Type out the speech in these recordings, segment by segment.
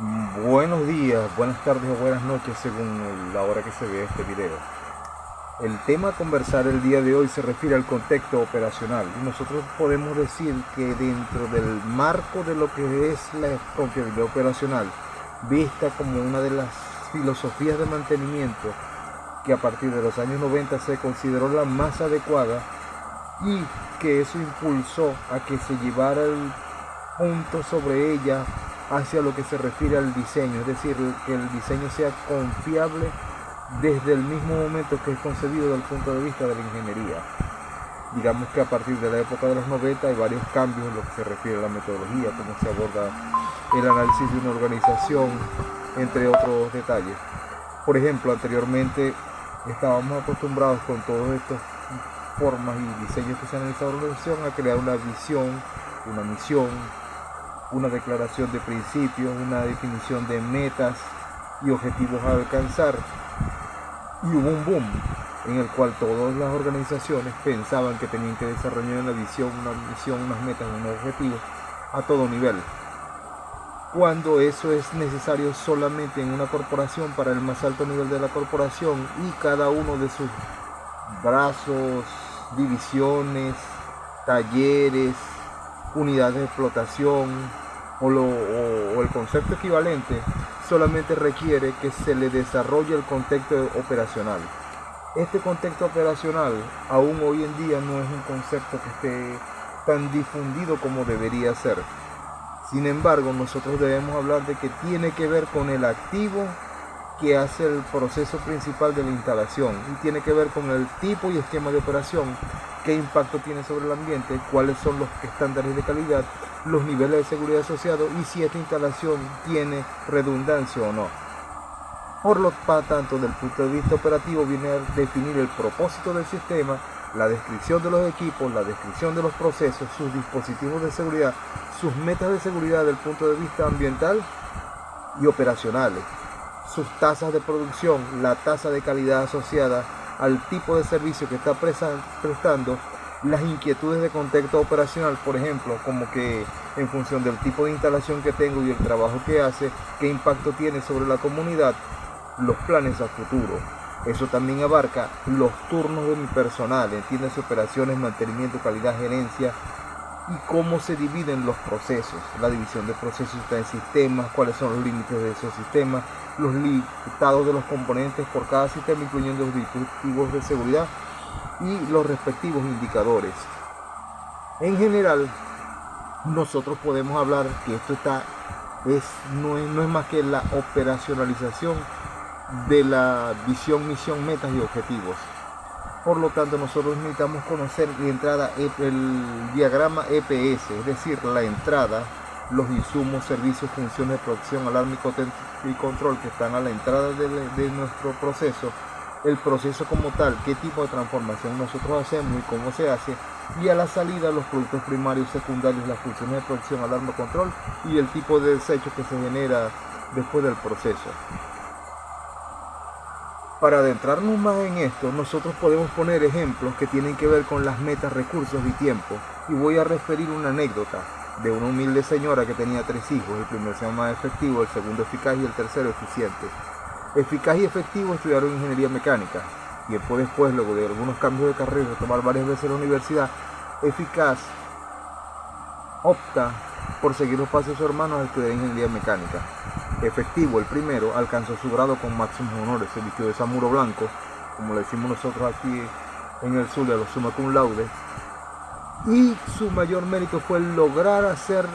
Buenos días, buenas tardes o buenas noches según la hora que se ve este video. El tema a conversar el día de hoy se refiere al contexto operacional y nosotros podemos decir que dentro del marco de lo que es la confiabilidad operacional, vista como una de las filosofías de mantenimiento que a partir de los años 90 se consideró la más adecuada y que eso impulsó a que se llevara el punto sobre ella hacia lo que se refiere al diseño, es decir, que el diseño sea confiable desde el mismo momento que es concebido desde el punto de vista de la ingeniería. Digamos que a partir de la época de los 90 hay varios cambios en lo que se refiere a la metodología, cómo se aborda el análisis de una organización, entre otros detalles. Por ejemplo, anteriormente estábamos acostumbrados con todas estas formas y diseños que se han realizado en la organización a crear una visión, una misión, una declaración de principios, una definición de metas y objetivos a alcanzar. Y hubo un boom en el cual todas las organizaciones pensaban que tenían que desarrollar una visión, una misión, unas metas, unos objetivos a todo nivel. Cuando eso es necesario solamente en una corporación para el más alto nivel de la corporación y cada uno de sus brazos, divisiones, talleres, unidades de explotación, o el concepto equivalente solamente requiere que se le desarrolle el contexto operacional. Este contexto operacional aún hoy en día no es un concepto que esté tan difundido como debería ser. Sin embargo, nosotros debemos hablar de que tiene que ver con el activo que hace el proceso principal de la instalación y tiene que ver con el tipo y esquema de operación, qué impacto tiene sobre el ambiente, cuáles son los estándares de calidad, los niveles de seguridad asociados y si esta instalación tiene redundancia o no. Por lo tanto, desde el punto de vista operativo viene a definir el propósito del sistema, la descripción de los equipos, la descripción de los procesos, sus dispositivos de seguridad, sus metas de seguridad desde el punto de vista ambiental y operacionales, sus tasas de producción, la tasa de calidad asociada al tipo de servicio que está prestando, las inquietudes de contexto operacional, por ejemplo, como que en función del tipo de instalación que tengo y el trabajo que hace, qué impacto tiene sobre la comunidad, los planes a futuro. Eso también abarca los turnos de mi personal, entiendes, operaciones, mantenimiento, calidad, gerencia y cómo se dividen los procesos. La división de procesos está en sistemas, cuáles son los límites de esos sistemas, los listados de los componentes por cada sistema, incluyendo los dispositivos de seguridad y los respectivos indicadores. En general, nosotros podemos hablar que esto no es más que la operacionalización de la visión, misión, metas y objetivos. Por lo tanto, nosotros necesitamos conocer de entrada el diagrama EPS, es decir, la entrada, los insumos, servicios, funciones de producción, alarma y control que están a la entrada de nuestro proceso, el proceso como tal, qué tipo de transformación nosotros hacemos y cómo se hace, y a la salida los productos primarios, secundarios, las funciones de producción, alarma, control y el tipo de desecho que se genera después del proceso. Para adentrarnos más en esto, nosotros podemos poner ejemplos que tienen que ver con las metas, recursos y tiempo. Y voy a referir una anécdota de una humilde señora que tenía 3 hijos. El primero se llama Efectivo, el segundo Eficaz y el tercero Eficiente. Eficaz y Efectivo estudiaron ingeniería mecánica. Tiempo después, luego de algunos cambios de carrera, tomar varias veces la universidad, Eficaz opta por seguir los pasos de su hermano a estudiar ingeniería mecánica. Efectivo, el primero, alcanzó su grado con máximos honores, se vistió de samuro blanco, como le decimos nosotros aquí en el sur, a los summa cum laude, y su mayor mérito fue lograr hacer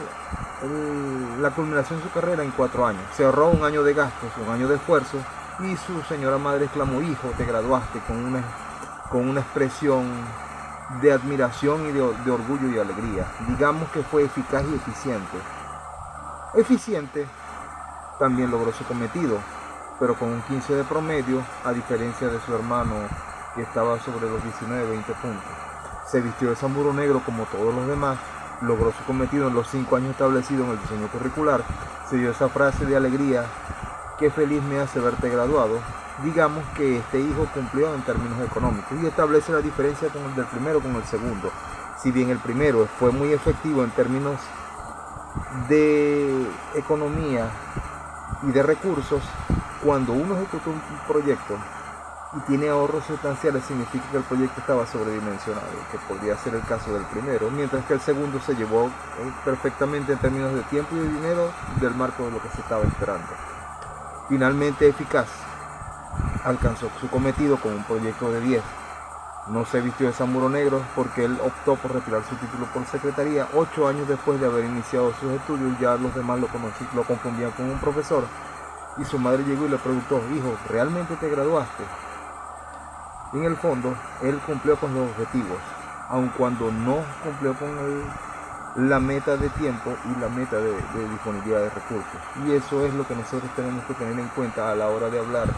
la culminación de su carrera en 4 años. Se ahorró un año de gastos, un año de esfuerzo, y su señora madre exclamó: hijo, te graduaste, con una expresión de admiración y de orgullo y alegría. Digamos que fue eficaz y eficiente. Eficiente también logró su cometido, pero con un 15 de promedio, a diferencia de su hermano que estaba sobre los 19-20 puntos. Se vistió de samuro negro como todos los demás, logró su cometido en los 5 años establecidos en el diseño curricular, se dio esa frase de alegría: qué feliz me hace verte graduado. Digamos que este hijo cumplió en términos económicos y establece la diferencia con el del primero con el segundo. Si bien el primero fue muy efectivo en términos de economía y de recursos. Cuando uno ejecuta un proyecto y tiene ahorros sustanciales, significa que el proyecto estaba sobredimensionado, que podría ser el caso del primero, mientras que el segundo se llevó perfectamente en términos de tiempo y de dinero del marco de lo que se estaba esperando. Finalmente eficaz, alcanzó su cometido con un proyecto de 10. No se vistió de samuro negro porque él optó por retirar su título por secretaría 8 años después de haber iniciado sus estudios. Ya los demás lo confundían con un profesor, y su madre llegó y le preguntó: hijo, ¿realmente te graduaste? En el fondo, él cumplió con los objetivos, aun cuando no cumplió con la meta de tiempo y la meta de disponibilidad de recursos. Y eso es lo que nosotros tenemos que tener en cuenta a la hora de hablar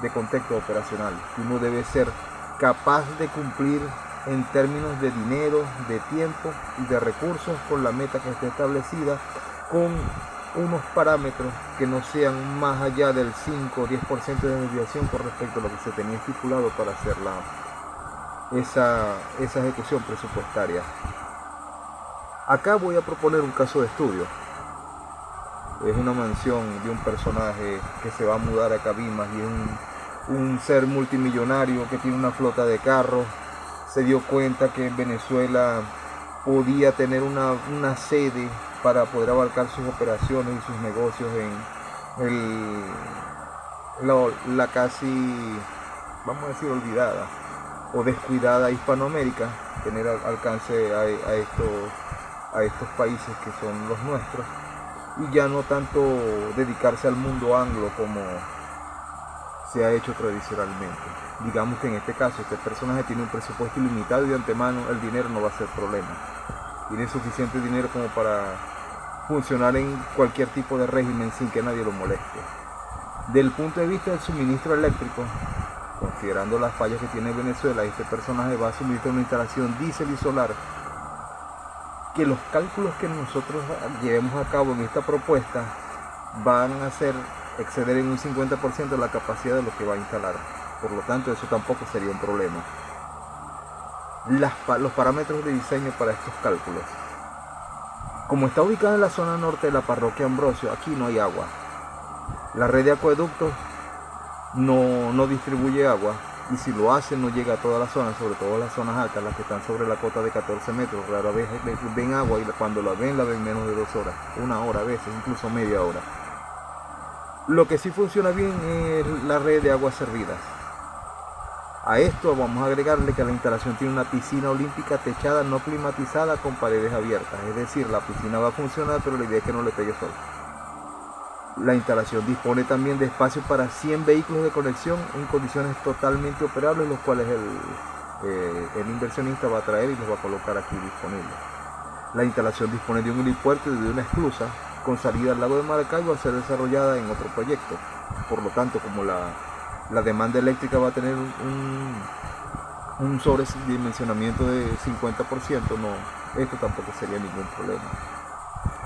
de contexto operacional. Uno debe ser capaz de cumplir en términos de dinero, de tiempo y de recursos con la meta que esté establecida, con unos parámetros que no sean más allá del 5 o 10% de desviación con respecto a lo que se tenía estipulado para hacer esa ejecución presupuestaria. Acá voy a proponer un caso de estudio. Es una mansión de un personaje que se va a mudar a Cabimas, y es un ser multimillonario que tiene una flota de carros. Se dio cuenta que en Venezuela podía tener una sede para poder abarcar sus operaciones y sus negocios en la casi, vamos a decir, olvidada o descuidada Hispanoamérica, tener alcance a estos países que son los nuestros, y ya no tanto dedicarse al mundo anglo como se ha hecho tradicionalmente. Digamos que en este caso este personaje tiene un presupuesto ilimitado y de antemano el dinero no va a ser problema. Tiene suficiente dinero como para funcionar en cualquier tipo de régimen sin que nadie lo moleste. Del punto de vista del suministro eléctrico, considerando las fallas que tiene Venezuela, este personaje va a suministrar una instalación diésel y solar que los cálculos que nosotros llevemos a cabo en esta propuesta van a exceder en un 50% la capacidad de lo que va a instalar. Por lo tanto, eso tampoco sería un problema. Los parámetros de diseño para estos cálculos. Como está ubicada en la zona norte de la parroquia Ambrosio, aquí no hay agua. La red de acueductos no distribuye agua, y si lo hace no llega a toda la zona, sobre todo las zonas altas, las que están sobre la cota de 14 metros. Rara vez ven agua, y cuando la ven menos de 2 horas, 1 hora a veces, incluso media hora. Lo que sí funciona bien es la red de aguas servidas. A esto vamos a agregarle que la instalación tiene una piscina olímpica techada no climatizada con paredes abiertas. Es decir, la piscina va a funcionar, pero la idea es que no le pegue sol. La instalación dispone también de espacio para 100 vehículos de conexión en condiciones totalmente operables, los cuales el inversionista va a traer y los va a colocar aquí disponibles. La instalación dispone de un helipuerto y de una esclusa con salida al lago de Maracaibo a ser desarrollada en otro proyecto. Por lo tanto, como la demanda eléctrica va a tener un sobredimensionamiento de 50%, esto tampoco sería ningún problema.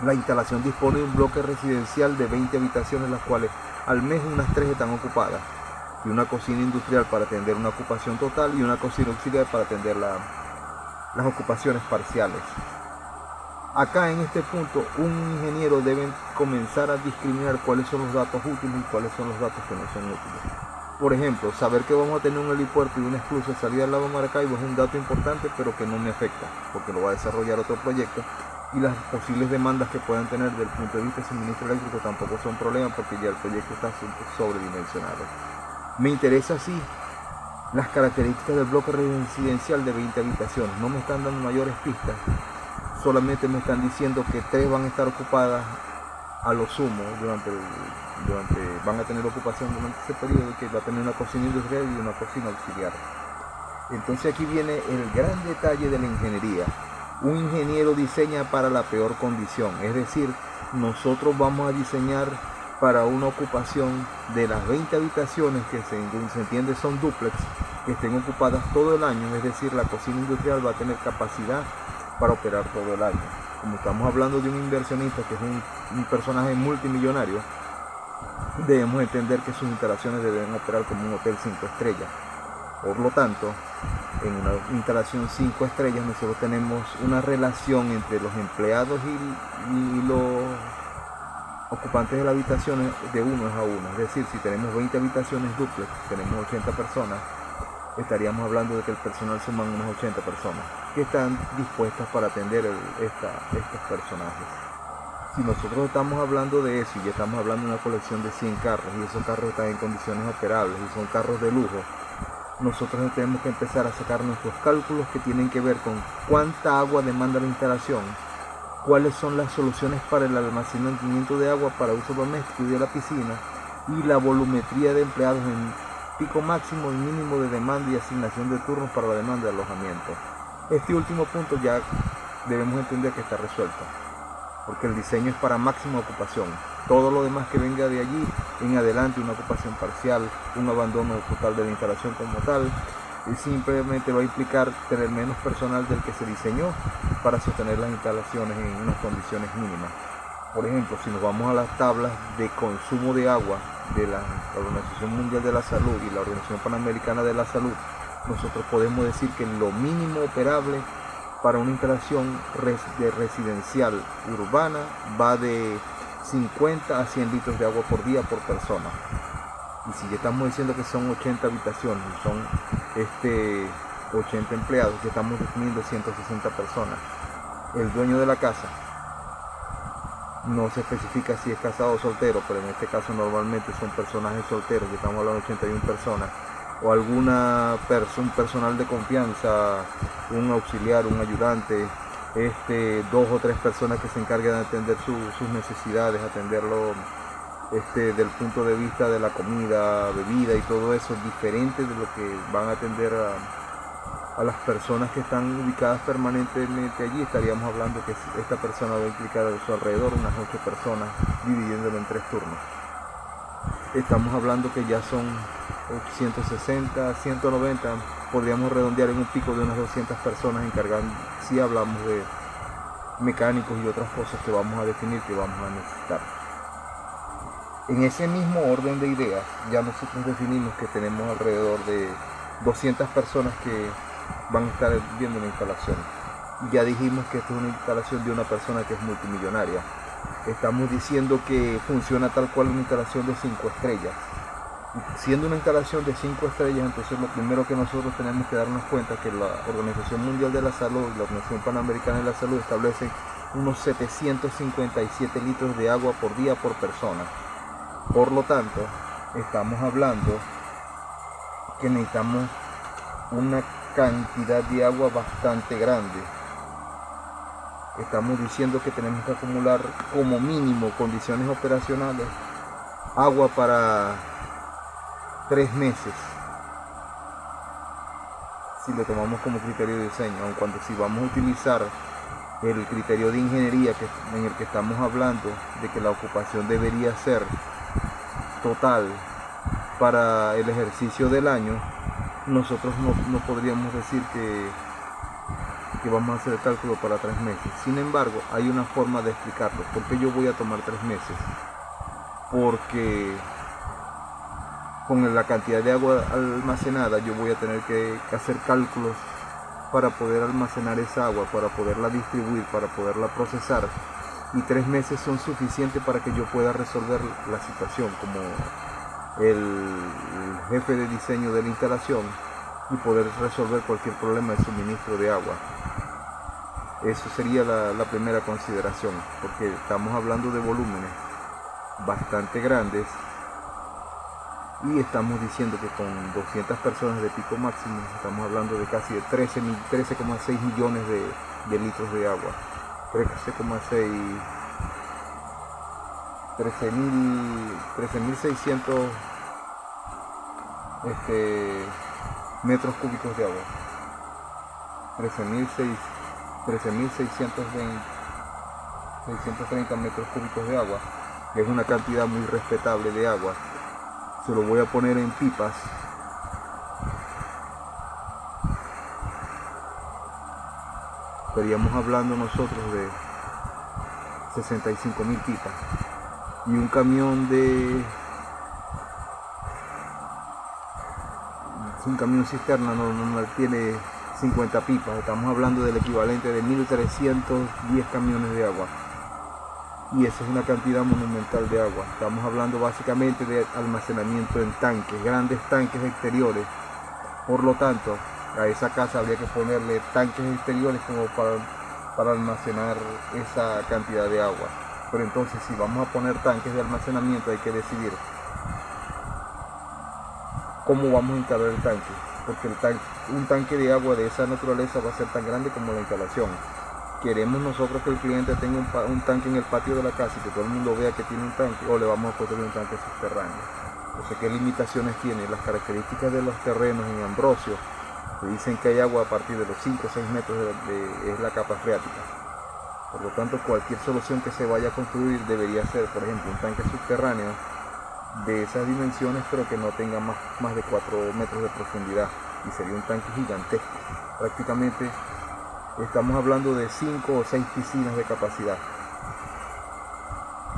La instalación dispone de un bloque residencial de 20 habitaciones, las cuales al mes unas 3 están ocupadas, y una cocina industrial para atender una ocupación total y una cocina auxiliar para atender las ocupaciones parciales. Acá en este punto un ingeniero debe comenzar a discriminar cuáles son los datos útiles y cuáles son los datos que no son útiles. Por ejemplo, saber que vamos a tener un helipuerto y una esclusa de salida al lago Maracaibo es un dato importante, pero que no me afecta, porque lo va a desarrollar otro proyecto, y las posibles demandas que puedan tener desde el punto de vista de suministro eléctrico tampoco son problemas, porque ya el proyecto está sobredimensionado. Me interesa así las características del bloque residencial de 20 habitaciones. No me están dando mayores pistas, solamente me están diciendo que 3 van a estar ocupadas a lo sumo van a tener ocupación durante ese periodo, que va a tener una cocina industrial y una cocina auxiliar. Entonces aquí viene el gran detalle de la ingeniería. Un ingeniero diseña para la peor condición, es decir, nosotros vamos a diseñar para una ocupación de las 20 habitaciones que se entiende son dúplex, que estén ocupadas todo el año, es decir, la cocina industrial va a tener capacidad para operar todo el año. Como estamos hablando de un inversionista que es un personaje multimillonario, debemos entender que sus instalaciones deben operar como un hotel 5 estrellas. Por lo tanto, en una instalación 5 estrellas nosotros tenemos una relación entre los empleados ocupantes de las habitaciones de 1 a 1. Es decir, si tenemos 20 habitaciones duplex, tenemos 80 personas, estaríamos hablando de que el personal suman unas 80 personas que están dispuestas para atender estos personajes. Si nosotros estamos hablando de eso y ya estamos hablando de una colección de 100 carros y esos carros están en condiciones operables y son carros de lujo, nosotros tenemos que empezar a sacar nuestros cálculos que tienen que ver con cuánta agua demanda la instalación, cuáles son las soluciones para el almacenamiento de agua para uso doméstico y de la piscina, y la volumetría de empleados en pico máximo y mínimo de demanda y asignación de turnos para la demanda de alojamiento. Este último punto ya debemos entender que está resuelto, porque el diseño es para máxima ocupación. Todo lo demás que venga de allí en adelante, una ocupación parcial, un abandono total de la instalación como tal, simplemente va a implicar tener menos personal del que se diseñó para sostener las instalaciones en unas condiciones mínimas. Por ejemplo, si nos vamos a las tablas de consumo de agua de la Organización Mundial de la Salud y la Organización Panamericana de la Salud, nosotros podemos decir que lo mínimo operable para una instalación residencial urbana va de 50 a 100 litros de agua por día por persona. Y si ya estamos diciendo que son 80 habitaciones, son 80 empleados, ya estamos definiendo 160 personas. El dueño de la casa no se especifica si es casado o soltero, pero en este caso normalmente son personajes solteros, ya estamos hablando de 81 personas, o un personal de confianza, un auxiliar, un ayudante, 2 o 3 personas que se encarguen de atender sus necesidades, atenderlo del punto de vista de la comida, bebida y todo eso, diferente de lo que van a atender a las personas que están ubicadas permanentemente allí. Estaríamos hablando que esta persona va a implicar a su alrededor unas 8 personas, dividiéndolo en 3 turnos. Estamos hablando que ya son 160, 190, podríamos redondear en un pico de unas 200 personas encargando, si hablamos de mecánicos y otras cosas que vamos a definir que vamos a necesitar. En ese mismo orden de ideas, ya nosotros definimos que tenemos alrededor de 200 personas que van a estar viendo la instalación. Ya dijimos que esto es una instalación de una persona que es multimillonaria. Estamos diciendo que funciona tal cual una instalación de 5 estrellas. Siendo una instalación de 5 estrellas, entonces lo primero que nosotros tenemos que darnos cuenta es que la Organización Mundial de la Salud y la Organización Panamericana de la Salud establecen unos 757 litros de agua por día por persona. Por lo tanto, estamos hablando que necesitamos una cantidad de agua bastante grande. Estamos diciendo que tenemos que acumular como mínimo condiciones operacionales agua para 3 meses, si lo tomamos como criterio de diseño, aun cuando si vamos a utilizar el criterio de ingeniería en el que estamos hablando de que la ocupación debería ser total para el ejercicio del año, nosotros no podríamos decir que vamos a hacer el cálculo para 3 meses. Sin embargo, hay una forma de explicarlo. ¿Por qué yo voy a tomar 3 meses? Porque con la cantidad de agua almacenada yo voy a tener que hacer cálculos para poder almacenar esa agua, para poderla distribuir, para poderla procesar, y 3 meses son suficientes para que yo pueda resolver la situación como el jefe de diseño de la instalación y poder resolver cualquier problema de suministro de agua. Eso sería la primera consideración, porque estamos hablando de volúmenes bastante grandes y estamos diciendo que con 200 personas de pico máximo estamos hablando de casi de 13,6 millones de litros de agua. 13.600 metros cúbicos de agua. 13.630 metros cúbicos de agua, que es una cantidad muy respetable de agua. Se lo voy a poner en pipas. Estaríamos hablando nosotros de 65.000 pipas. Y un camión cisterna no tiene 50 pipas. Estamos hablando del equivalente de 1.310 camiones de agua. y esa es una cantidad monumental de agua. Estamos hablando básicamente de almacenamiento en tanques, grandes tanques exteriores. Por lo tanto, a esa casa habría que ponerle tanques exteriores como para almacenar esa cantidad de agua. Pero entonces, si vamos a poner tanques de almacenamiento, hay que decidir cómo vamos a instalar el tanque, porque un tanque de agua de esa naturaleza va a ser tan grande como la instalación. Queremos nosotros que el cliente tenga un tanque en el patio de la casa y que todo el mundo vea que tiene un tanque, o le vamos a construir un tanque subterráneo. Entonces, ¿qué limitaciones tiene? Las características de los terrenos en Ambrosio, que dicen que hay agua a partir de los 5 o 6 metros es la capa freática. Por lo tanto, cualquier solución que se vaya a construir debería ser, por ejemplo, un tanque subterráneo de esas dimensiones, pero que no tenga más de 4 metros de profundidad, y sería un tanque gigantesco. Prácticamente estamos hablando de 5 o 6 piscinas de capacidad.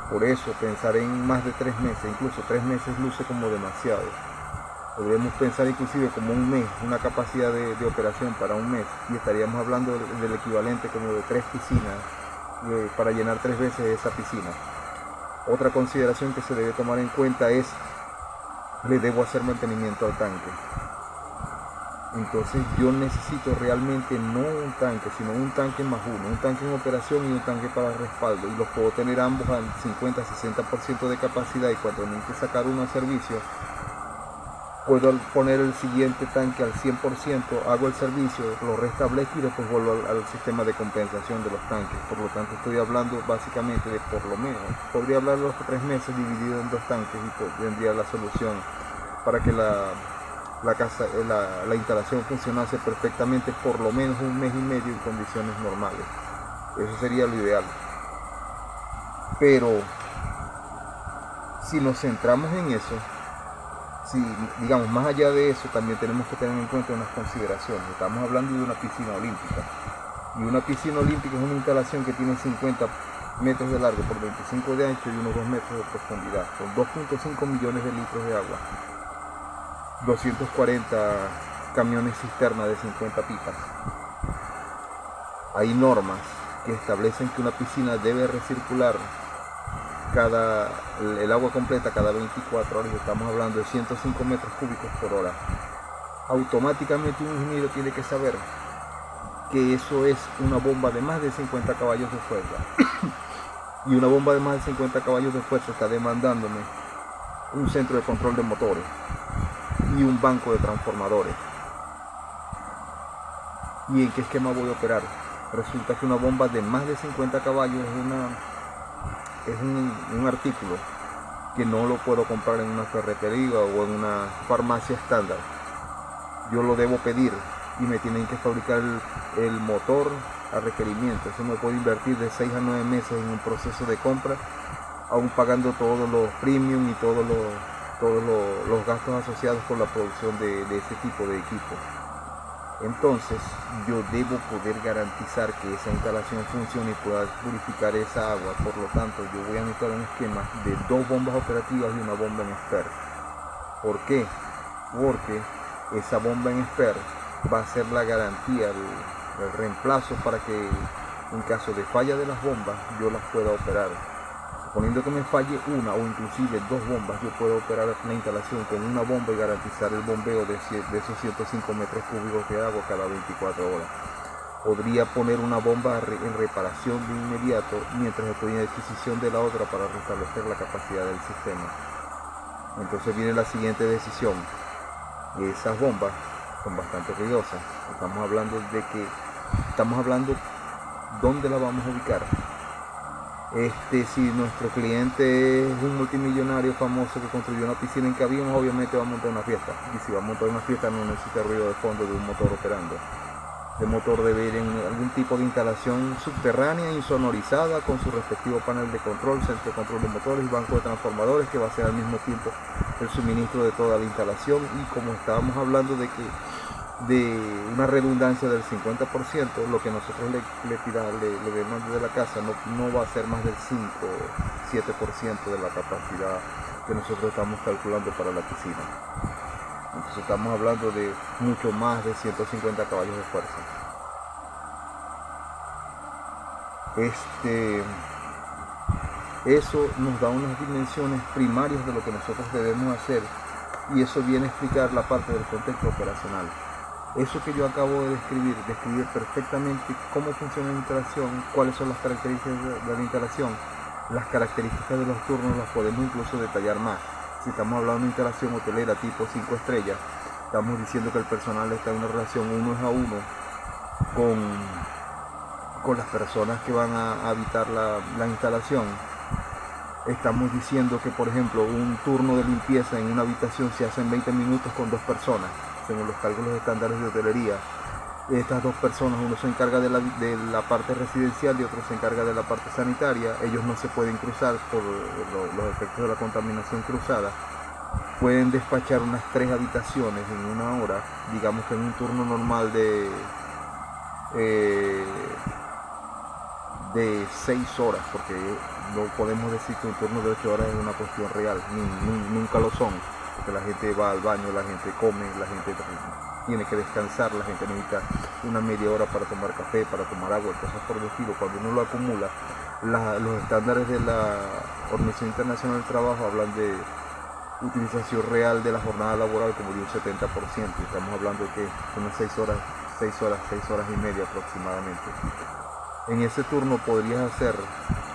Por eso pensar en más de 3 meses, incluso 3 meses luce como demasiado. Podríamos pensar inclusive como un mes, una capacidad de operación para un mes, y estaríamos hablando del equivalente como de 3 piscinas para llenar 3 veces esa piscina. Otra consideración que se debe tomar en cuenta es: le debo hacer mantenimiento al tanque. Entonces yo necesito realmente no un tanque, sino un tanque más uno, un tanque en operación y un tanque para respaldo, y los puedo tener ambos al 50-60% de capacidad, y cuando necesite sacar uno a servicio, puedo poner el siguiente tanque al 100%, hago el servicio, lo restablezco y después vuelvo al sistema de compensación de los tanques. Por lo tanto, estoy hablando básicamente de, por lo menos, podría hablar de los 3 meses dividido en 2 tanques, y tendría la solución para que la instalación funcionase perfectamente por lo menos un mes y medio en condiciones normales. Eso sería lo ideal. Pero si nos centramos en eso, si digamos más allá de eso, también tenemos que tener en cuenta unas consideraciones. Estamos hablando de una piscina olímpica, y una piscina olímpica es una instalación que tiene 50 metros de largo por 25 de ancho y unos 2 metros de profundidad, con 2.5 millones de litros de agua, 240 camiones cisterna de 50 pipas. Hay normas que establecen que una piscina debe recircular el agua completa cada 24 horas, y estamos hablando de 105 metros cúbicos por hora. Automáticamente un ingeniero tiene que saber que eso es una bomba de más de 50 caballos de fuerza. Y una bomba de más de 50 caballos de fuerza está demandándome un centro de control de motores y un banco de transformadores. ¿Y en qué esquema voy a operar? Resulta que una bomba de más de 50 caballos es un artículo que no lo puedo comprar en una ferretería o en una farmacia estándar. Yo lo debo pedir y me tienen que fabricar el motor a requerimiento. Eso me puede invertir de 6 a 9 meses en un proceso de compra, aún pagando todos los premium y todos los gastos asociados con la producción de ese tipo de equipo. Entonces yo debo poder garantizar que esa instalación funcione y pueda purificar esa agua. Por lo tanto, yo voy a necesitar un esquema de 2 bombas operativas y una bomba en SPER. ¿Por qué? Porque esa bomba en SPER va a ser la garantía, el reemplazo, para que en caso de falla de las bombas yo las pueda operar. Suponiendo que me falle una o inclusive 2 bombas, yo puedo operar la instalación con una bomba y garantizar el bombeo de esos 105 metros cúbicos de agua cada 24 horas. Podría poner una bomba en reparación de inmediato mientras estoy en adquisición de la otra para restablecer la capacidad del sistema. Entonces viene la siguiente decisión. Esas bombas son bastante ruidosas. Estamos hablando dónde la vamos a ubicar. Si nuestro cliente es un multimillonario famoso que construyó una piscina en Cabimas, obviamente va a montar una fiesta. Y si va a montar una fiesta, no necesita ruido de fondo de un motor operando. El motor debe ir en algún tipo de instalación subterránea insonorizada, con su respectivo panel de control, centro de control de motores y banco de transformadores, que va a ser al mismo tiempo el suministro de toda la instalación. Y como estábamos hablando de una redundancia del 50%, lo que nosotros le demos de la casa no va a ser más del 5-7% de la capacidad que nosotros estamos calculando para la piscina. Entonces estamos hablando de mucho más de 150 caballos de fuerza. Eso nos da unas dimensiones primarias de lo que nosotros debemos hacer, y eso viene a explicar la parte del contexto operacional. Eso que yo acabo de describir perfectamente cómo funciona la instalación, cuáles son las características de la instalación. Las características de los turnos las podemos incluso detallar más. Si estamos hablando de una instalación hotelera tipo 5 estrellas, estamos diciendo que el personal está en una relación 1 a 1 con las personas que van a habitar la instalación. Estamos diciendo que, por ejemplo, un turno de limpieza en una habitación se hace en 20 minutos con 2 personas, según los cálculos estándares de hotelería. Estas 2 personas, uno se encarga de la parte residencial y otro se encarga de la parte sanitaria. Ellos no se pueden cruzar por los efectos de la contaminación cruzada. Pueden despachar unas 3 habitaciones en una hora, digamos que en un turno normal de 6 horas, porque no podemos decir que un turno de 8 horas es una cuestión real, nunca lo son, porque la gente va al baño, la gente come, la gente tiene que descansar, la gente necesita una media hora para tomar café, para tomar agua, cosas por el estilo. Cuando uno lo acumula, los estándares de la Organización Internacional del Trabajo hablan de utilización real de la jornada laboral como de un 70%, estamos hablando de que unas 6 horas y media aproximadamente. En ese turno podrías hacer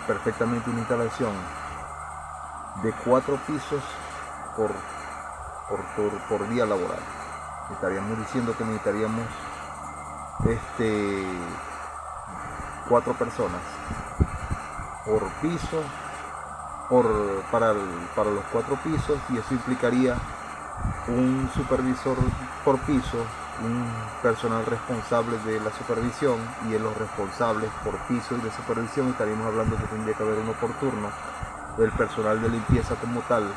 perfectamente una instalación de 4 pisos por día laboral. Estaríamos diciendo que necesitaríamos 4 personas por piso, para los 4 pisos, y eso implicaría un supervisor por piso, un personal responsable de la supervisión, y en los responsables por piso y de supervisión estaríamos hablando que tendría que haber uno por turno. El personal de limpieza como tal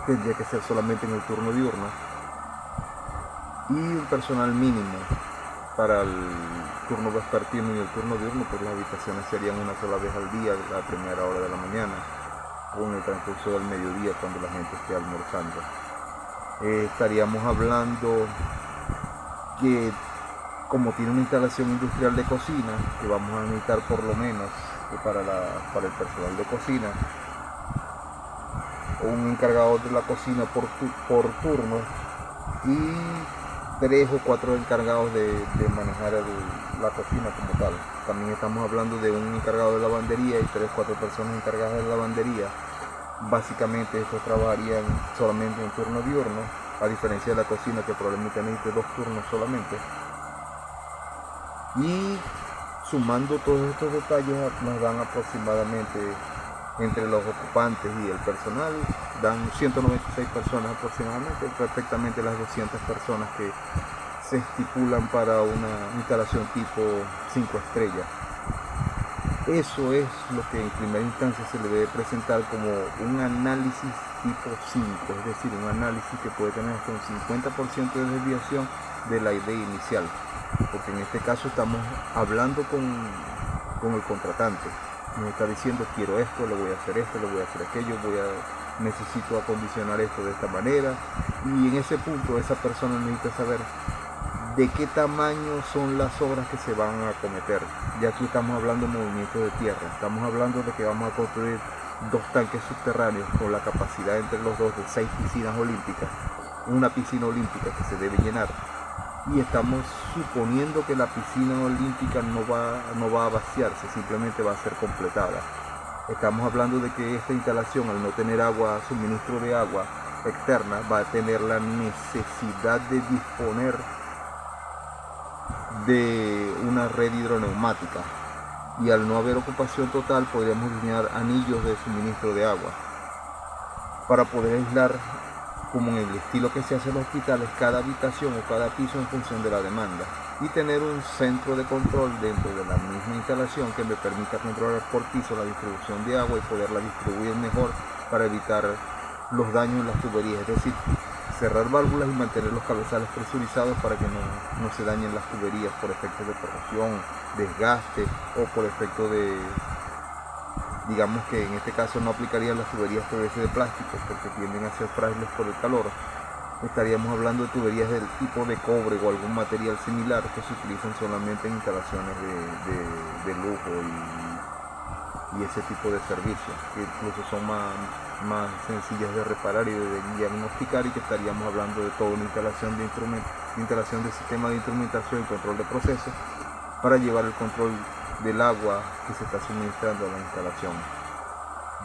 tendría que ser solamente en el turno diurno, y un personal mínimo para el turno vespertino y el turno diurno, pues las habitaciones serían una sola vez al día, a la primera hora de la mañana o en el transcurso del mediodía cuando la gente esté almorzando. Estaríamos hablando que, como tiene una instalación industrial de cocina, que vamos a necesitar por lo menos para el personal de cocina, un encargado de la cocina por turno, y 3 o 4 encargados de manejar la cocina como tal. También estamos hablando de un encargado de lavandería y 3 o 4 personas encargadas de lavandería. Básicamente estos trabajarían solamente en turno diurno, a diferencia de la cocina, que probablemente necesite 2 turnos solamente. Y sumando todos estos detalles nos dan aproximadamente, entre los ocupantes y el personal, dan 196 personas aproximadamente, perfectamente las 200 personas que se estipulan para una instalación tipo 5 estrellas. Eso es lo que en primera instancia se le debe presentar como un análisis tipo 5, es decir, un análisis que puede tener hasta un 50% de desviación de la idea inicial, porque en este caso estamos hablando con el contratante. Nos está diciendo: quiero esto, le voy a hacer esto, le voy a hacer aquello, necesito acondicionar esto de esta manera, y en ese punto esa persona necesita saber de qué tamaño son las obras que se van a acometer. Ya aquí estamos hablando de movimiento de tierra, estamos hablando de que vamos a construir 2 tanques subterráneos con la capacidad entre los dos de 6 piscinas olímpicas, una piscina olímpica que se debe llenar, y estamos suponiendo que la piscina olímpica no va a vaciarse, simplemente va a ser completada. Estamos hablando de que esta instalación, al no tener suministro de agua externa, va a tener la necesidad de disponer de una red hidroneumática, y al no haber ocupación total podríamos diseñar anillos de suministro de agua para poder aislar, como en el estilo que se hace en los hospitales, cada habitación o cada piso en función de la demanda, y tener un centro de control dentro de la misma instalación que me permita controlar por piso la distribución de agua y poderla distribuir mejor para evitar los daños en las tuberías, es decir, cerrar válvulas y mantener los cabezales presurizados para que no se dañen las tuberías por efectos de corrosión, desgaste, o por efecto de, digamos que en este caso no aplicarían las tuberías PVC de plástico porque tienden a ser frágiles por el calor. Estaríamos hablando de tuberías del tipo de cobre o algún material similar que se utilizan solamente en instalaciones de lujo y ese tipo de servicios, que incluso son más sencillas de reparar y de diagnosticar, y que estaríamos hablando de toda una instalación de sistema de instrumentación y control de procesos para llevar el control del agua que se está suministrando a la instalación.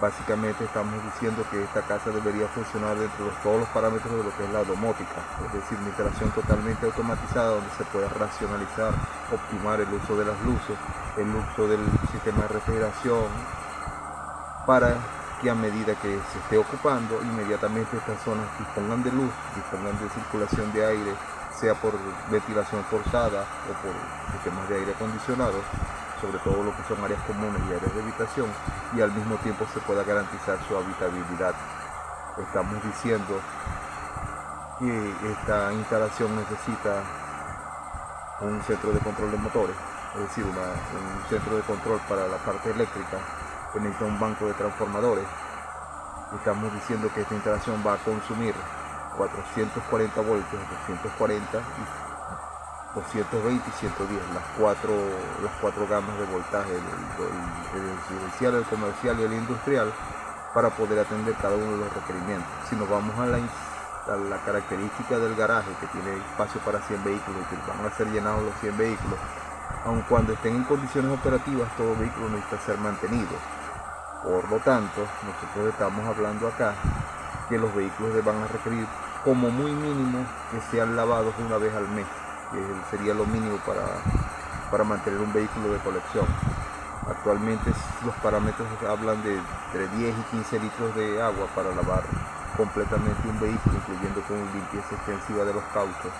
Básicamente estamos diciendo que esta casa debería funcionar dentro de todos los parámetros de lo que es la domótica, es decir, una instalación totalmente automatizada donde se pueda racionalizar, optimar el uso de las luces, el uso del sistema de refrigeración, para que a medida que se esté ocupando, inmediatamente estas zonas dispongan de luz, dispongan de circulación de aire, sea por ventilación forzada o por sistemas de aire acondicionado, sobre todo lo que son áreas comunes y áreas de habitación, y al mismo tiempo se pueda garantizar su habitabilidad. Estamos diciendo que esta instalación necesita un centro de control de motores, es decir, un centro de control para la parte eléctrica, que necesita un banco de transformadores. Estamos diciendo que esta instalación va a consumir 440 voltios, 240 y 220 y 110, las cuatro gamas de voltaje, el residencial, el comercial y el industrial, para poder atender cada uno de los requerimientos. Si nos vamos a la característica del garaje, que tiene espacio para 100 vehículos y que van a ser llenados los 100 vehículos, aun cuando estén en condiciones operativas, todo vehículo necesita ser mantenido. Por lo tanto, nosotros estamos hablando acá que los vehículos van a requerir como muy mínimo que sean lavados una vez al mes, que sería lo mínimo para mantener un vehículo de colección. Actualmente los parámetros hablan de entre 10 y 15 litros de agua para lavar completamente un vehículo, incluyendo con limpieza extensiva de los cauchos,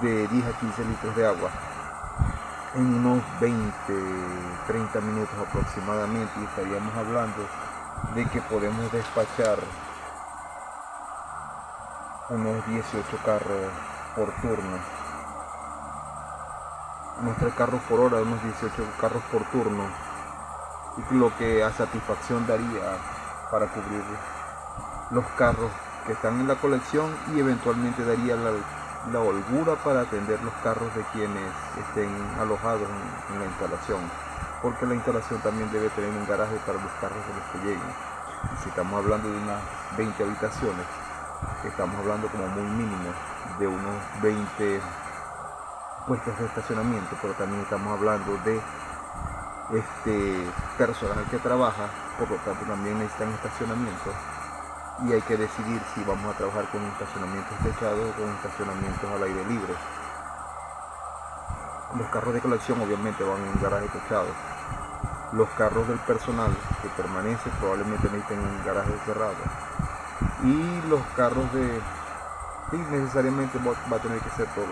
de 10 a 15 litros de agua en unos 20-30 minutos aproximadamente, y estaríamos hablando de que podemos despachar unos 18 carros por turno, unos 3 carros por hora, unos 18 carros por turno, y lo que a satisfacción daría para cubrir los carros que están en la colección, y eventualmente daría la holgura para atender los carros de quienes estén alojados en la instalación, porque la instalación también debe tener un garaje para los carros de los que lleguen. Y si estamos hablando de unas 20 habitaciones, estamos hablando como muy mínimo de unos 20 puestos de estacionamiento, pero también estamos hablando de personal que trabaja, por lo tanto también necesitan estacionamiento, y hay que decidir si vamos a trabajar con estacionamientos techados o con estacionamientos al aire libre. Los carros de colección obviamente van en un garaje techado. Los carros del personal que permanece probablemente necesiten un garaje cerrado, y los carros sí, necesariamente va a tener que ser todo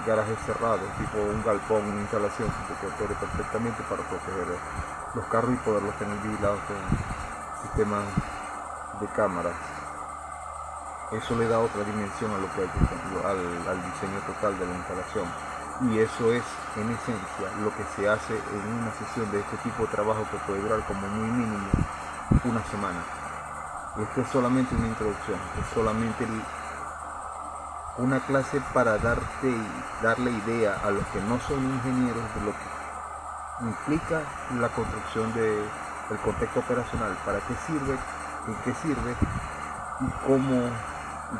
garajes cerrados, tipo un galpón, una instalación que se protege perfectamente para proteger los carros y poderlos tener vigilados con sistemas de cámaras. Eso le da otra dimensión a lo que al diseño total de la instalación, y eso es en esencia lo que se hace en una sesión de este tipo de trabajo, que puede durar como muy mínimo una semana. Esto es solamente una introducción, es solamente una clase para darle idea a los que no son ingenieros de lo que implica la construcción del contexto operacional, para qué sirve, en qué sirve y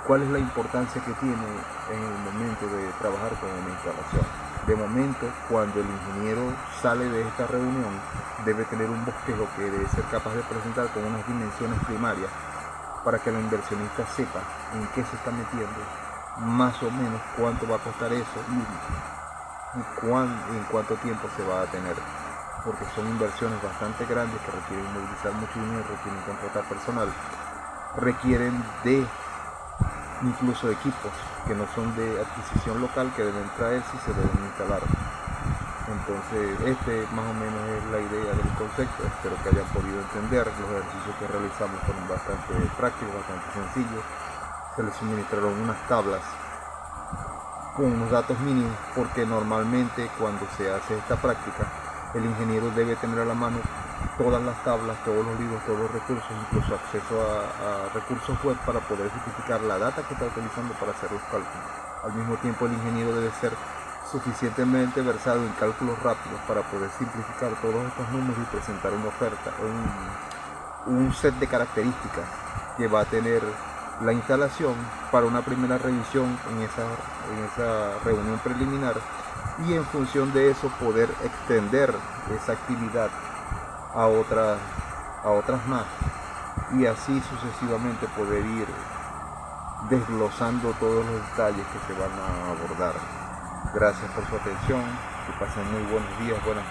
cuál es la importancia que tiene en el momento de trabajar con una instalación. De momento, cuando el ingeniero sale de esta reunión, debe tener un bosquejo que debe ser capaz de presentar con unas dimensiones primarias, para que el inversionista sepa en qué se está metiendo, más o menos cuánto va a costar eso y en cuánto tiempo se va a tener, porque son inversiones bastante grandes que requieren movilizar mucho dinero, requieren contratar personal, requieren de incluso equipos que no son de adquisición local, que deben traerse y se deben instalar. Entonces más o menos es la idea del concepto. Espero que hayan podido entender. Los ejercicios que realizamos fueron bastante prácticos, bastante sencillos. Se les suministraron unas tablas con unos datos mínimos, porque normalmente cuando se hace esta práctica el ingeniero debe tener a la mano todas las tablas, todos los libros, todos los recursos, incluso acceso a recursos web, para poder justificar la data que está utilizando para hacer los cálculos. Al mismo tiempo el ingeniero debe ser suficientemente versado en cálculos rápidos para poder simplificar todos estos números y presentar una oferta, un set de características que va a tener la instalación para una primera revisión en esa reunión preliminar, y en función de eso poder extender esa actividad a otras más, y así sucesivamente poder ir desglosando todos los detalles que se van a abordar. Gracias por su atención, que pasen muy buenos días, buenas